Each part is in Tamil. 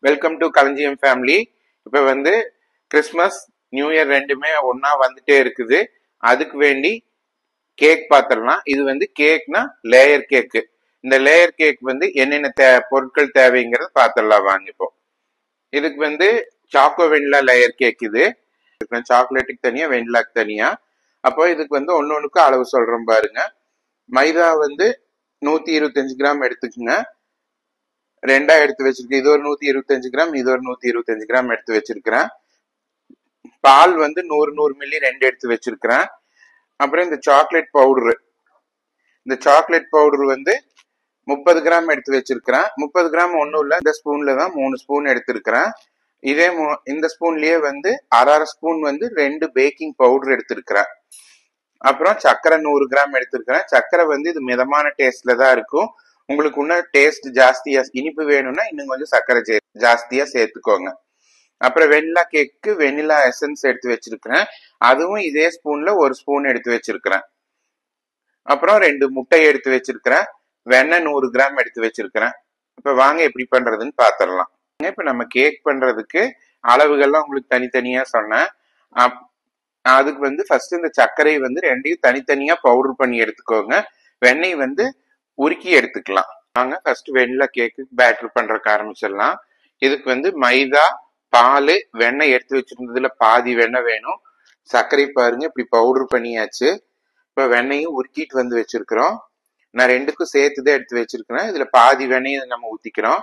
வெல்கம் டு களஞ்சியம் ஃபேமிலி. இப்போ வந்து கிறிஸ்மஸ் நியூ இயர் ரெண்டுமே ஒன்னா வந்துட்டே இருக்குது. அதுக்கு வேண்டி கேக் பார்த்துடலாம். இது வந்து கேக்னா லேயர் கேக்கு. இந்த லேயர் கேக் வந்து என்னென்ன பொருட்கள் தேவைங்கிறத பார்த்துடலாம் வாங்க. இப்போ இதுக்கு வந்து சாக்கோ வெண்ணிலா லேயர் கேக். இது சாக்லேட்டுக்கு தனியா வெண்ணிலாக்கு தனியா. அப்போ இதுக்கு வந்து ஒன்னொன்னுக்கு அளவு சொல்றோம் பாருங்க. மைதா வந்து 125 கிராம் எடுத்துக்குங்க. ரெண்டா எடுத்து வச்சிருக்கேன். இது ஒரு 125 கிராம், இது ஒரு 125 கிராம் எடுத்து வச்சிருக்கிறேன். பால் வந்து 100 மில்லி 2 எடுத்து வச்சிருக்கிறேன். அப்புறம் இந்த சாக்லேட் பவுடரு, இந்த சாக்லேட் பவுடர் வந்து 30 கிராம் எடுத்து வச்சிருக்கிறேன். 30 கிராம் ஒன்றும் இல்லை, இந்த ஸ்பூன்ல தான் 3 ஸ்பூன் எடுத்திருக்கிறேன். இதே இந்த ஸ்பூன்லயே வந்து அரை ஸ்பூன் வந்து 2 பேக்கிங் பவுடர் எடுத்திருக்கிறேன். அப்புறம் சர்க்கரை 100 கிராம் எடுத்திருக்கிறேன். சர்க்கரை வந்து இது மிதமான டேஸ்ட்ல தான் இருக்கும். உங்களுக்கு இன்னும் டேஸ்ட் ஜாஸ்தியா இனிப்பு வேணும்னா இன்னும் கொஞ்சம் சர்க்கரை ஜாஸ்தியா சேர்த்துக்கோங்க. அப்புறம் வெண்ணிலா கேக்கு வெண்ணிலா எசன்ஸ் எடுத்து வச்சிருக்கிறேன். அதுவும் இதே ஸ்பூன்ல ஒரு ஸ்பூன் எடுத்து வச்சிருக்கிறேன். அப்புறம் 2 முட்டை எடுத்து வச்சிருக்கிறேன். வெண்ணெய் 100 கிராம் எடுத்து வச்சிருக்கிறேன். இப்ப வாங்க எப்படி பண்றதுன்னு பாத்திரலாம். இப்ப நம்ம கேக் பண்றதுக்கு அளவுகள்லாம் உங்களுக்கு தனித்தனியா சொன்னேன். அதுக்கு வந்து ஃபர்ஸ்ட் இந்த சர்க்கரை வந்து ரெண்டையும் தனித்தனியா பவுடர் பண்ணி எடுத்துக்கோங்க. வெண்ணெய் வந்து உருக்கி எடுத்துக்கலாம். வாங்க ஃபர்ஸ்ட் வெண்ணிலா கேக்கு பேட்டர் பண்றதுக்கு ஆரம்பிச்சிடலாம். இதுக்கு வந்து மைதா, பால், வெண்ணெய் எடுத்து வச்சிருந்ததுல பாதி வெண்ணெய் வேணும். சர்க்கரை பாருங்க இப்படி பவுடர் பண்ணியாச்சு. இப்ப வெண்ணெயும் உருக்கிட்டு வந்து வச்சிருக்கிறோம். நான் ரெண்டுக்கும் சேர்த்துதான் எடுத்து வச்சிருக்கிறேன். இதுல பாதி வெண்ணெயை நம்ம ஊத்திக்கிறோம்.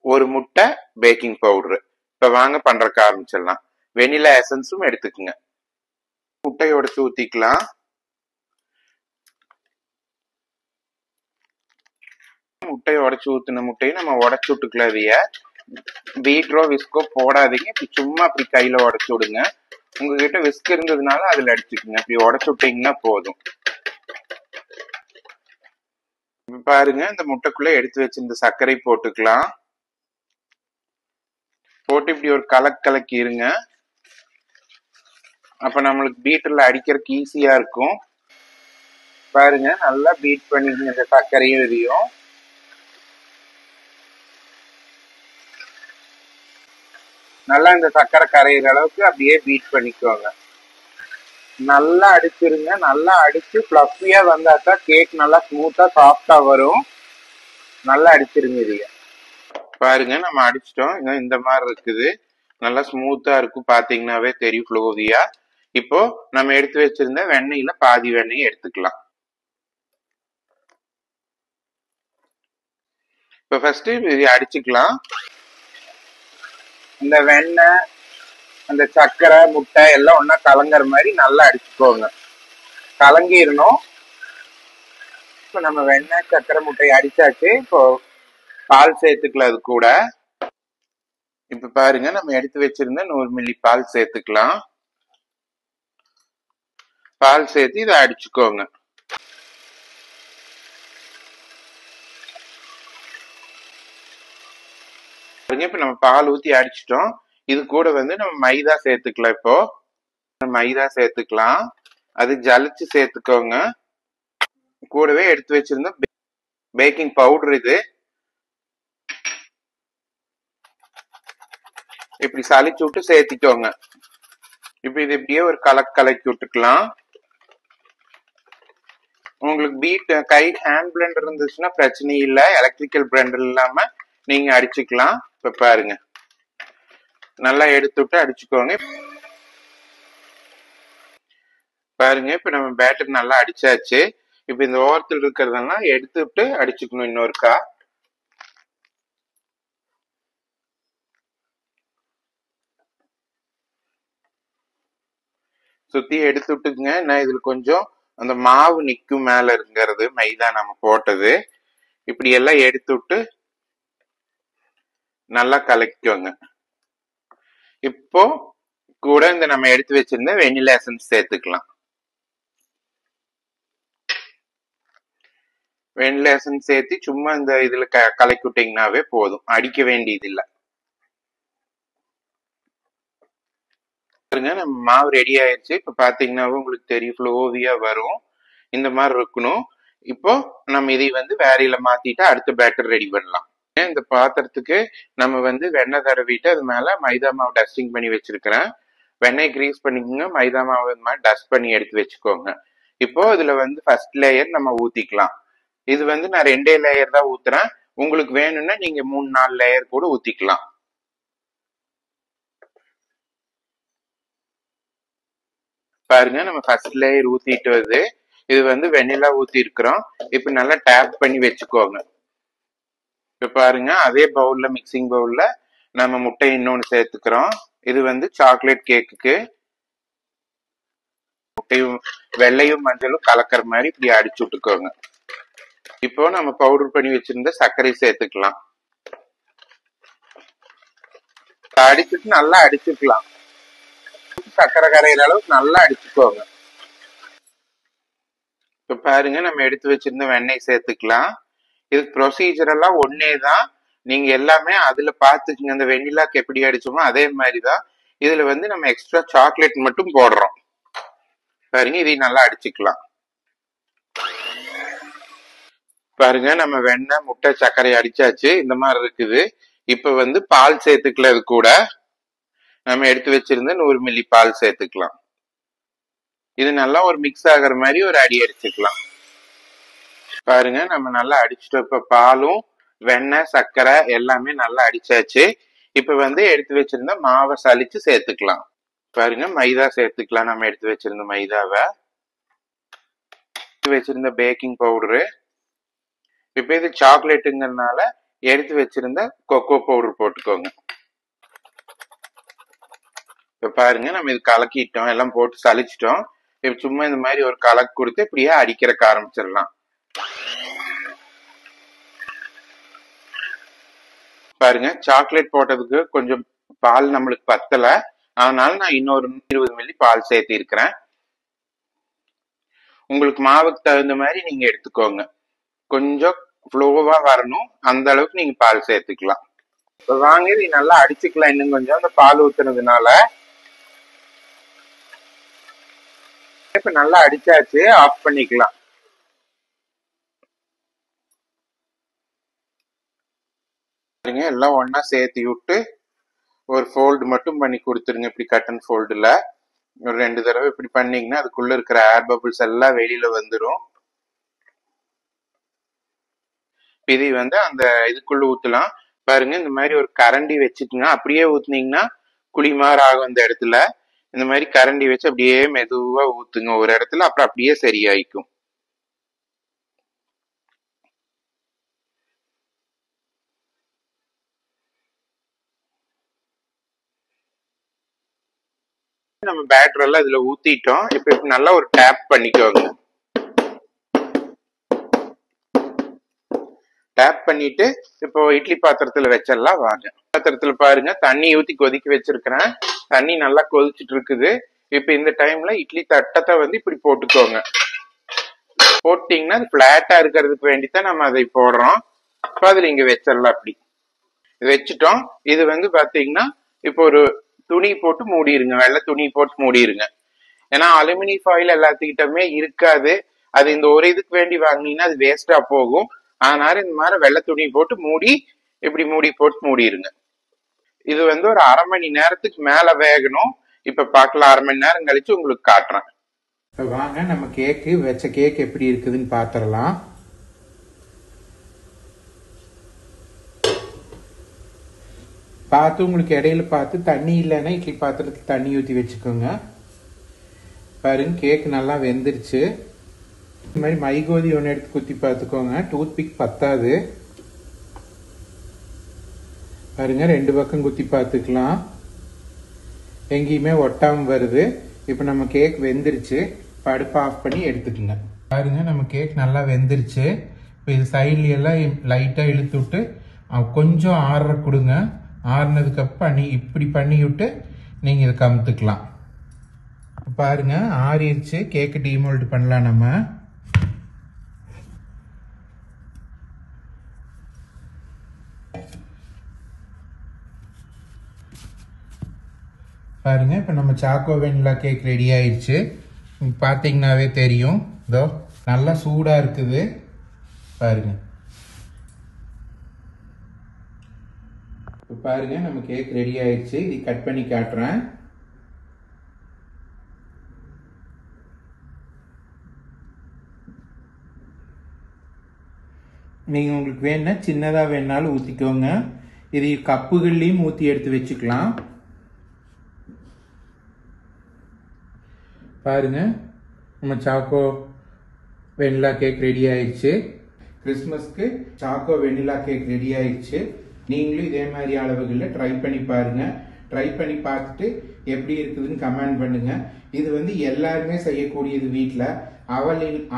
ஒரு முட்டை, பேக்கிங் பவுடர். இப்ப வாங்க பண்றதுக்கு ஆரம்பிச்சிடலாம். வெண்ணிலா எசன்ஸும் எடுத்துக்குங்க. முட்டையை உடைச்சு ஊத்திக்கலாம். முட்டையை உடைச்சு ஊத்துன முட்டையை நம்ம உடைச்சு விட்டுக்கலாம். இதைய பீட்ரோ விஸ்கோ போடாதீங்க. இப்படி சும்மா அப்படி கையில உடைச்சு விடுங்க. உங்ககிட்ட விஸ்க் இருந்ததுனால அதுல அடிச்சுக்குங்க. இப்படி உடைச்சு விட்டீங்கன்னா போதும். பாருங்க இந்த முட்டைக்குள்ள எடுத்து வச்சிருந்த சர்க்கரை போட்டுக்கலாம். போட்டு இப்படி ஒரு கலக்கி இருங்க. அப்ப நம்மளுக்கு பீட்டர்ல அடிக்கிறதுக்கு ஈஸியா இருக்கும். பாருங்க நல்லா பீட் பண்ணிடுங்க இந்த சர்க்கரையும் இதையும். நல்லா இந்த சர்க்கரை கரையிற அளவுக்கு அப்படியே பீட் பண்ணிக்கோங்க. நல்லா அடிச்சிருங்க. நல்லா அடிச்சு ஃப்ளஃபியா வந்தாக்கா கேக் நல்லா ஸ்மூத்தா சாஃப்டா வரும். நல்லா அடிச்சிருங்க இதைய. பாருங்க நம்ம அடிச்சிட்டோம். இந்த மாதிரி இருக்குது. நல்லா ஸ்மூத்தா இருக்கும். பாத்தீங்கன்னாவே தெரியும் ஃப்ளோவியா. இப்போ நம்ம எடுத்து வச்சிருந்த வெண்ணெயில பாதி வெண்ணெயை எடுத்துக்கலாம். இப்ப ஃபர்ஸ்ட் இதை அடிச்சுக்கலாம். இந்த வெண்ணெய், அந்த சர்க்கரை, முட்டை எல்லாம் ஒன்னா கலங்குற மாதிரி நல்லா அடிச்சுக்கோங்க. கலங்கிடணும். இப்ப நம்ம வெண்ணெய், சர்க்கரை, முட்டை அடிச்சாச்சு. இப்போ பால் சேர்த்துக்கலாம் அது கூட. இப்ப பாருங்க நம்ம எடுத்து வச்சிருந்த 100 மில்லி பால் சேர்த்துக்கலாம். பால் சேர்த்து இதை அடிச்சுக்கோங்க. இப்ப நம்ம பால் ஊத்தி அடிச்சிட்டோம். இது கூட வந்து நம்ம மைதா சேர்த்துக்கலாம். இப்போ மைதா சேர்த்துக்கலாம். அது ஜலிச்சு சேர்த்துக்கோங்க. கூடவே எடுத்து வச்சிருந்த பேக்கிங் பவுடர் இது இப்படி சளிச்சு விட்டு சேர்த்திக்கோங்க. இப்ப இது இப்படியே ஒரு கலக்கி விட்டுக்கலாம். உங்களுக்கு கை ஹேண்ட் பிளெண்டர் இருந்துச்சுன்னா பிரச்சனை இல்லை. எலக்ட்ரிக்கல் பிளெண்டர் இல்லாம நீங்க அடிச்சுக்கலாம். இப்ப பாருங்க நல்லா எடுத்து விட்டு அடிச்சுக்கோங்க. பாருங்க இப்ப நம்ம பேட்டர் நல்லா அடிச்சாச்சு. இப்ப இந்த ஓரத்தில் இருக்கிறதெல்லாம் எடுத்து விட்டு அடிச்சுக்கணும். இன்னொருக்கா சுத்தி எடுத்து விட்டுக்குங்க. நான் இதுல கொஞ்சம் அந்த மாவு நிக்கும் மேல இருக்கிறது மைதா நம்ம போட்டது. இப்படி எல்லாம் எடுத்து விட்டு நல்லா கலக்கிக்கோங்க. இப்போ கூட இந்த நம்ம எடுத்து வச்சிருந்த வெண்ணிலா எசன்ஸ் சேர்த்துக்கலாம். வெண்ணிலா எசன்ஸ் சேர்த்து சும்மா இந்த இதுல கலக்கி விட்டீங்கன்னாவே போதும். அடிக்க வேண்டியது இல்லை. நம்ம மாவு ரெடி ஆயிடுச்சு. இப்ப பாத்தீங்கன்னாவே உங்களுக்கு தெரியும் ஃப்ளோவியா வரும். இந்த மாதிரி இருக்கணும். இப்போ நம்ம இதை வந்து வேறையில மாத்திட்டு அடுத்த பேட்டர் ரெடி பண்ணலாம். இந்த பாத்திரத்துக்கு நம்ம வந்து வெண்ணெய் தடவிட்டு அது மேல மைதா மாவு டஸ்டிங் பண்ணி வச்சிருக்கிறேன். வெண்ணெய் கிரீஸ் பண்ணிக்கோங்க, மைதா மாவு இந்த மாதிரி டஸ்ட் பண்ணி எடுத்து வச்சுக்கோங்க. இப்போ இதுல வந்து ஃபர்ஸ்ட் லேயர் நம்ம ஊத்திக்கலாம். இது வந்து நான் 2 லேயர் தான் ஊத்துறேன். உங்களுக்கு வேணும்னா நீங்க 3-4 லேயர் கூட ஊத்திக்கலாம். பாருங்க, நம்ம ஃபர்ஸ்ட் லேயர் ஊத்திட்டு வருது. இது வந்து வெண்ணிலா ஊத்தி இருக்கிறோம். இப்ப நல்லா டேப் பண்ணி வச்சுக்கோங்க. இப்ப பாருங்க, அதே பவுல்ல, மிக்சிங் பவுல்ல நம்ம முட்டை இன்னொன்னு சேர்த்துக்கிறோம். இது வந்து சாக்லேட் கேக்குக்கு முட்டையும் வெள்ளையும் மஞ்சளும் கலக்கிற மாதிரி இப்படி அடிச்சு விட்டுக்கோங்க. இப்போ நம்ம பவுடர் பண்ணி வச்சிருந்த சர்க்கரை சேர்த்துக்கலாம். அடிச்சுட்டு நல்லா அடிச்சுக்கலாம். சர்க்கரை கரையிற அளவுக்கு நல்லா அடிச்சுக்கோங்க. இப்ப பாருங்க, நம்ம எடுத்து வச்சிருந்த வெண்ணெய் சேர்த்துக்கலாம். இது ப்ரொசீஜர் எல்லாம் ஒன்னேதான். நீங்க எல்லாமே அதுல பாத்துக்குங்க. அந்த வெண்ணிலாக்கு எப்படி அடிச்சோமோ அதே மாதிரிதான். இதுல வந்து நம்ம எக்ஸ்ட்ரா சாக்லேட் மட்டும் போடுறோம். பாருங்க, இதையும் நல்லா அடிச்சுக்கலாம். பாருங்க, நம்ம வெண்ணெய், முட்டை, சர்க்கரை அடிச்சாச்சு. இந்த மாதிரி இருக்குது. இப்ப வந்து பால் சேர்த்துக்கல. இது கூட நம்ம எடுத்து வச்சிருந்த 100 மில்லி பால் சேர்த்துக்கலாம். இது நல்லா ஒரு மிக்ஸ் ஆகிற மாதிரி ஒரு அடி அடிச்சுக்கலாம். பாருங்க, நம்ம நல்லா அடிச்சுட்டோம். இப்ப பாலும் வெண்ணெய் சர்க்கரை எல்லாமே நல்லா அடிச்சாச்சு. இப்ப வந்து எடுத்து வச்சிருந்த மாவை சலிச்சு சேர்த்துக்கலாம். பாருங்க, மைதா சேர்த்துக்கலாம். நம்ம எடுத்து வச்சிருந்த மைதாவை, வச்சிருந்த பேக்கிங் பவுடரு. இப்ப இது சாக்லேட்டுங்கிறதுனால எடுத்து வச்சிருந்த கொக்கோ பவுடர் போட்டுக்கோங்க. இப்ப பாருங்க, நம்ம இது கலக்கிட்டோம், எல்லாம் போட்டு சலிச்சிட்டோம். இப்ப சும்மா இந்த மாதிரி ஒரு கலக்கு கொடுத்து இப்படியே அடிக்கிறக்க ஆரம்பிச்சிடலாம். பாருங்க, சாக்லேட் போட்டதுக்கு கொஞ்சம் பால் நம்மளுக்கு பத்தல. அதனால நான் இன்னொரு 20 மில்லி பால் சேர்த்து இருக்கிறேன். உங்களுக்கு மாவுக்கு தகுந்த மாதிரி நீங்க எடுத்துக்கோங்க. கொஞ்சம் ஃப்ளோவா வரணும், அந்த அளவுக்கு நீங்க பால் சேர்த்துக்கலாம். இப்ப வாங்க, இது நல்லா அடிச்சுக்கலாம். இன்னும் கொஞ்சம் அந்த பால் ஊத்துனதுனால இப்ப நல்லா அடிச்சாச்சு. ஆஃப் பண்ணிக்கலாம். எல்லாம் ஒன்னா சேர்த்து விட்டு ஒரு ஃபோல்டு மட்டும் பண்ணி கொடுத்துருங்க. இப்படி கட்டன் ஃபோல்டுல ஒரு 2 தடவை இப்படி பண்ணீங்கன்னா அதுக்குள்ள இருக்கிற ஏர் பபிள்ஸ் எல்லாம் வெளியில வந்துடும். இதை வந்து அந்த இதுக்குள்ள ஊத்தலாம். பாருங்க, இந்த மாதிரி ஒரு கரண்டி வச்சுட்டுங்க. அப்படியே ஊத்துனீங்கன்னா குழிமாறு ஆகும். இந்த இடத்துல இந்த மாதிரி கரண்டி வச்சு அப்படியே மெதுவா ஊத்துங்க ஒரு இடத்துல. அப்புறம் அப்படியே சரியாயிக்கும். நம்ம பேட்டர் எல்லாம் இதுல ஊத்திட்டோம். இப்ப நல்லா ஒரு டேப் பண்ணிக்கோங்க. டேப் பண்ணிட்டு இப்போ இட்லி பாத்திரத்துல வச்சிடலாம். வாங்க, பாத்திரத்துல பாருங்க, தண்ணி ஊத்தி கொதிக்க வச்சிருக்கிறேன். தண்ணி நல்லா கொதிச்சுட்டு இருக்குது. இப்ப இந்த டைம்ல இட்லி தட்டத்தை வந்து இப்படி போட்டுக்கோங்க. போட்டீங்கன்னா அது பிளாட்டா இருக்கிறதுக்கு வேண்டித்தான் நம்ம அதை போடுறோம். இப்போ அதுல இங்க வச்சிடலாம். அப்படி வச்சுட்டோம். இது வந்து பாத்தீங்கன்னா இப்போ ஒரு துணி போட்டு மூடிடுங்க. வெள்ளை துணி போட்டு மூடிடுங்க. ஏன்னா அலுமினியம் ஃபாயில் எல்லாத்துக்கிட்டமே இருக்காது. அது இந்த ஒரு இதுக்கு வேண்டி வாங்கினீங்கன்னா அது வேஸ்டா போகும். அதனால இந்த மாதிரி வெள்ளை துணி போட்டு மூடி இப்படி மூடி போட்டு மூடிடுங்க. இது வந்து ஒரு 1/2 மணி நேரத்துக்கு மேல வேகணும். இப்ப பார்க்கலாம். 1/2 மணி நேரம் கழிச்சு உங்களுக்கு காட்டுறேன். இப்ப வாங்க, நம்ம கேக்கு வச்ச கேக் எப்படி இருக்குதுன்னு பாத்திரலாம். பார்த்து உங்களுக்கு இடையில பார்த்து தண்ணி இல்லைன்னா இட்லி பாத்திரத்துக்கு தண்ணி ஊற்றி வச்சுக்கோங்க. பாருங்க, கேக் நல்லா வெந்துருச்சு. இந்த மாதிரி மைகோதி ஒன்று எடுத்து குத்தி பார்த்துக்கோங்க. டூத் பிக் பத்தாது. பாருங்க, 2 பக்கம் குத்தி பார்த்துக்கலாம். எங்கேயுமே ஒட்டாம வருது. இப்போ நம்ம கேக் வெந்துருச்சு. அடுப்பு ஆஃப் பண்ணி எடுத்துக்கோங்க. பாருங்க, நம்ம கேக் நல்லா வெந்துருச்சு. இப்போ இது சைட்ல எல்லாம் லைட்டாக இழுத்து விட்டு கொஞ்சம் ஆற கொடுங்க. ஆறுனதுக்கு அப்புறம் இப்படி பண்ணி விட்டு நீங்க இதை கமுத்துக்கலாம். பாருங்க, ஆறிடுச்சு. கேக்கு டீமோல்ட் பண்ணலாம் நம்ம. பாருங்க, இப்ப நம்ம சாக்கோ வெண்ணிலா கேக் ரெடி ஆயிடுச்சு. பாத்தீங்கன்னாவே தெரியும். இதோ நல்லா சூடா இருக்குது. பாருங்க, இப்போ பாருங்க நம்ம கேக் ரெடி ஆயிடுச்சு. இது கட் பண்ணி காட்டுறேன். நீங்கள் உங்களுக்கு வேணுன்னா சின்னதாக வேணாலும் ஊற்றிக்கோங்க. இது கப்புகள்லையும் ஊற்றி எடுத்து வச்சுக்கலாம். பாருங்க நம்ம சாக்கோ வெண்ணிலா கேக் ரெடி ஆயிடுச்சு. கிறிஸ்மஸ்க்கு சாக்கோ வெண்ணிலா கேக் ரெடி ஆயிடுச்சு. நீங்களும் இதே மாதிரி அளவுகளில் ட்ரை பண்ணி பாருங்க. ட்ரை பண்ணி பார்த்துட்டு எப்படி இருக்குதுன்னு கமெண்ட் பண்ணுங்க. இது வந்து எல்லாருமே செய்யக்கூடியது. வீட்டில்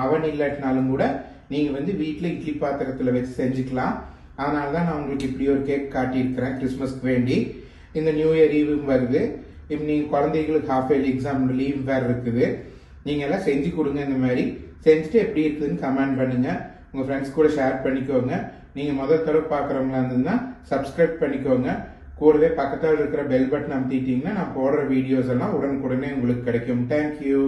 அவன் இல்லாட்டினாலும் கூட நீங்கள் வீட்டில் இட்லி பாத்திரத்தில் வச்சு செஞ்சுக்கலாம். அதனால தான் நான் உங்களுக்கு இப்படி ஒரு கேக் காட்டியிருக்கிறேன் கிறிஸ்மஸ்க்கு வேண்டி. இந்த நியூ இயர் ஈவும் வருது. இப்போ நீங்கள் குழந்தைகளுக்கு ஹாஃப் இயர்லி எக்ஸாம் லீவ் வேறு இருக்குது. நீங்கள் எல்லாம் செஞ்சு கொடுங்க. இந்த மாதிரி செஞ்சுட்டு எப்படி இருக்குதுன்னு கமெண்ட் பண்ணுங்க. உங்கள் ஃப்ரெண்ட்ஸ் கூட ஷேர் பண்ணிக்கோங்க. நீங்கள் முதல் தடவை பார்க்குறவங்களா இருந்ததுன்னா சப்ஸ்கிரைப் பண்ணிக்கோங்க. கூடவே பக்கத்தில் இருக்கிற பெல் பட்டன் அமுத்திட்டீங்கன்னா நான் போடுற வீடியோஸ் எல்லாம் உடனுக்குடனே உங்களுக்கு கிடைக்கும். தேங்க்யூ.